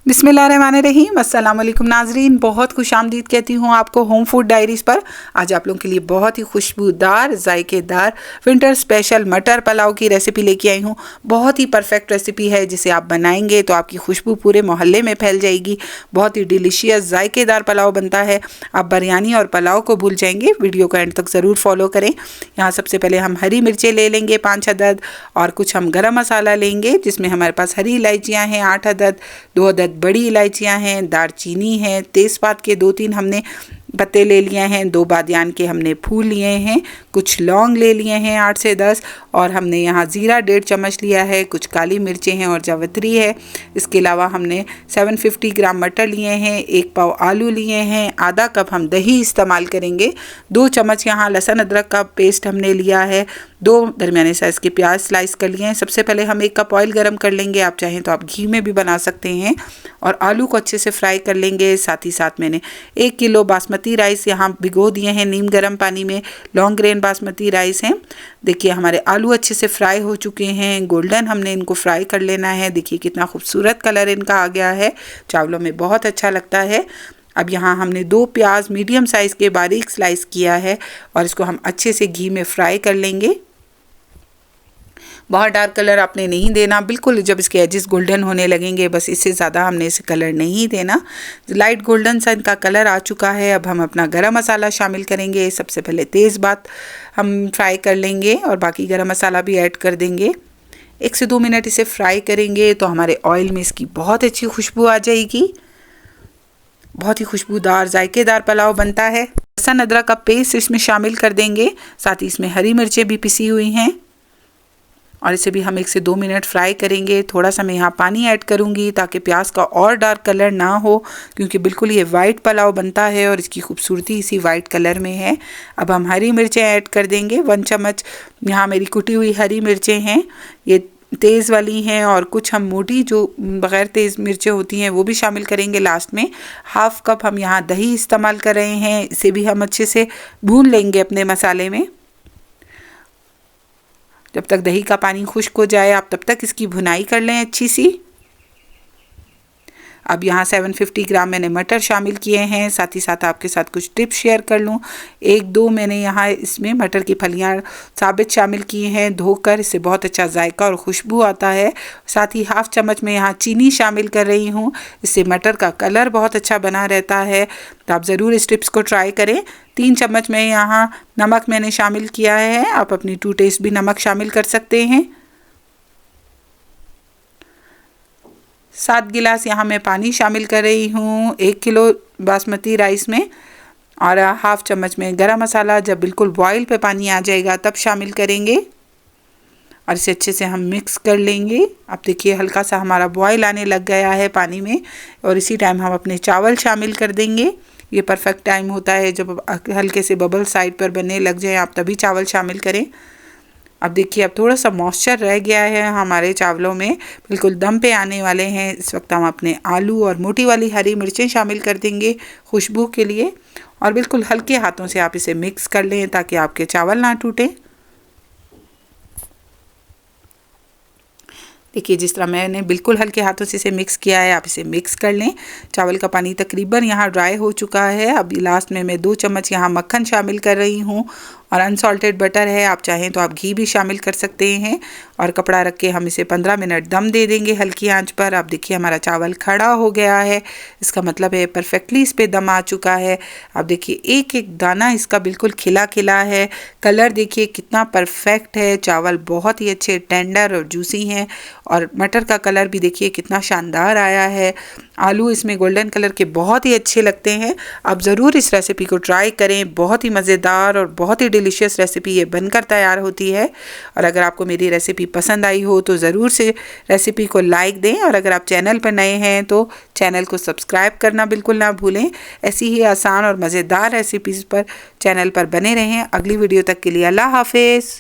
बिस्मिल्लाहिर्रहमानिर्रहीम। अस्सलाम वालेकुम नाजरीन, बहुत खुशामदीद कहती हूँ आपको होम फूड डायरीज़ पर। आज आप लोगों के लिए बहुत ही खुशबूदार जायकेदार विंटर स्पेशल मटर पुलाव की रेसिपी लेके आई हूँ। बहुत ही परफेक्ट रेसिपी है, जिसे आप बनाएंगे तो आपकी खुशबू पूरे मोहल्ले में फैल जाएगी। बहुत ही डिलीशियस जायकेदार पुलाव बनता है, आप बिरयानी और पुलाव को भूल जाएंगे। वीडियो को एंड तक ज़रूर फॉलो करें। यहाँ सबसे पहले हम हरी मिर्चें ले लेंगे 5 अदद, और कुछ हम गरम मसाला लेंगे, जिसमें हमारे पास हरी इलायचियाँ हैं 8 अदद, 2 अदद बड़ी इलायचियाँ हैं, दालचीनी है, तेज़पात के 2-3 हमने पत्ते ले लिए हैं, 2 बादियान के हमने फूल लिए हैं, कुछ लौंग ले लिए हैं 8 से 10, और हमने यहाँ ज़ीरा 1.5 चम्मच लिया है, कुछ काली मिर्चें हैं और जावित्री है। इसके अलावा हमने 750 ग्राम मटर लिए हैं, 1 पाव आलू लिए हैं, आधा कप हम दही इस्तेमाल करेंगे, 2 चम्मच यहाँ लहसुन अदरक का पेस्ट हमने लिया है, 2 दरमियाने साइज़ के प्याज स्लाइस कर लिए हैं। सबसे पहले हम 1 कप ऑयल गरम कर लेंगे, आप चाहें तो आप घी में भी बना सकते हैं, और आलू को अच्छे से फ्राई कर लेंगे। साथ ही साथ मैंने 1 किलो बासमती राइस यहाँ भिगो दिए हैं नीम गर्म पानी में, लॉन्ग ग्रेन बासमती राइस हैं। देखिए हमारे आलू अच्छे से फ्राई हो चुके हैं, गोल्डन हमने इनको फ्राई कर लेना है। देखिए कितना खूबसूरत कलर इनका आ गया है, चावलों में बहुत अच्छा लगता है। अब यहाँ हमने 2 प्याज मीडियम साइज़ के बारीक स्लाइस किया है, और इसको हम अच्छे से घी में फ्राई कर लेंगे। बहुत डार्क कलर आपने नहीं देना, बिल्कुल जब इसके एजेस गोल्डन होने लगेंगे, बस इससे ज़्यादा हमने इसे कलर नहीं देना। लाइट गोल्डन सा इनका कलर आ चुका है। अब हम अपना गरम मसाला शामिल करेंगे। सबसे पहले तेज़पात हम फ्राई कर लेंगे, और बाकी गरम मसाला भी ऐड कर देंगे। 1 से 2 मिनट इसे फ्राई करेंगे तो हमारे ऑयल में इसकी बहुत अच्छी खुशबू आ जाएगी। बहुत ही खुशबूदार जायकेदार पुलाव बनता है। लहसुन अदरक का पेस्ट इसमें शामिल कर देंगे, साथ ही इसमें हरी मिर्चें भी पिसी हुई हैं, और इसे भी हम 1 से 2 मिनट फ्राई करेंगे। थोड़ा सा मैं यहाँ पानी ऐड करूँगी ताकि प्याज का और डार्क कलर ना हो, क्योंकि बिल्कुल ये वाइट पुलाव बनता है और इसकी खूबसूरती इसी वाइट कलर में है। अब हम हरी मिर्चें ऐड कर देंगे, 1 चम्मच यहाँ मेरी कुटी हुई हरी मिर्चें हैं, ये तेज़ वाली हैं, और कुछ हम मोटी जो बग़ैर तेज़ मिर्चें होती हैं वो भी शामिल करेंगे लास्ट में। 1/2 कप हम यहाँ दही इस्तेमाल कर रहे हैं, इसे भी हम अच्छे से भून लेंगे अपने मसाले में। जब तक दही का पानी खुश्क हो जाए आप तब तक इसकी भुनाई कर लें अच्छी सी। अब यहाँ 750 ग्राम मैंने मटर शामिल किए हैं। साथ ही साथ आपके साथ कुछ टिप्स शेयर कर लूँ। 1-2 मैंने यहाँ इसमें मटर की फलियाँ साबित शामिल की हैं धोकर, इससे बहुत अच्छा जायका और खुशबू आता है। साथ ही 1/2 चम्मच में यहाँ चीनी शामिल कर रही हूँ, इससे मटर का कलर बहुत अच्छा बना रहता है। तो आप ज़रूर इस टिप्स को ट्राई करें। 3 चम्मच में यहाँ नमक मैंने शामिल किया है, आप अपनी टू टेस्ट भी नमक शामिल कर सकते हैं। 7 गिलास यहाँ मैं पानी शामिल कर रही हूँ 1 किलो बासमती राइस में, और 1/2 चम्मच में गरम मसाला जब बिल्कुल बॉयल पे पानी आ जाएगा तब शामिल करेंगे, और इसे अच्छे से हम मिक्स कर लेंगे। अब देखिए हल्का सा हमारा बॉयल आने लग गया है पानी में, और इसी टाइम हम अपने चावल शामिल कर देंगे। ये परफेक्ट टाइम होता है, जब हल्के से बबल साइड पर बनने लग जाए आप तभी चावल शामिल करें। अब देखिए अब थोड़ा सा मॉइस्चर रह गया है हमारे चावलों में, बिल्कुल दम पे आने वाले हैं। इस वक्त हम अपने आलू और मोटी वाली हरी मिर्चें शामिल कर देंगे खुशबू के लिए, और बिल्कुल हल्के हाथों से आप इसे मिक्स कर लें ताकि आपके चावल ना टूटे। देखिए जिस तरह मैंने बिल्कुल हल्के हाथों से इसे मिक्स किया है, आप इसे मिक्स कर लें। चावल का पानी तकरीबन यहाँ ड्राई हो चुका है। अब लास्ट में मैं 2 चम्मच यहाँ मक्खन शामिल कर रही हूँ, और अनसॉल्टेड बटर है, आप चाहें तो आप घी भी शामिल कर सकते हैं। और कपड़ा रख के हम इसे 15 मिनट दम दे देंगे हल्की आंच पर। अब देखिए हमारा चावल खड़ा हो गया है, इसका मतलब है परफेक्टली इस पे दम आ चुका है। अब देखिए एक एक दाना इसका बिल्कुल खिला खिला है, कलर देखिए कितना परफेक्ट है। चावल बहुत ही अच्छे टेंडर और जूसी हैं, और मटर का कलर भी देखिए कितना शानदार आया है। आलू इसमें गोल्डन कलर के बहुत ही अच्छे लगते हैं। आप ज़रूर इस रेसिपी को ट्राई करें, बहुत ही मज़ेदार और बहुत ही डिलीशियस रेसिपी ये बनकर तैयार होती है। और अगर आपको मेरी रेसिपी पसंद आई हो तो ज़रूर से रेसिपी को लाइक दें, और अगर आप चैनल पर नए हैं तो चैनल को सब्सक्राइब करना बिल्कुल ना भूलें। ऐसी ही आसान और मज़ेदार रेसिपीज़ पर चैनल पर बने रहें। अगली वीडियो तक के लिए अल्लाह हाफिज़।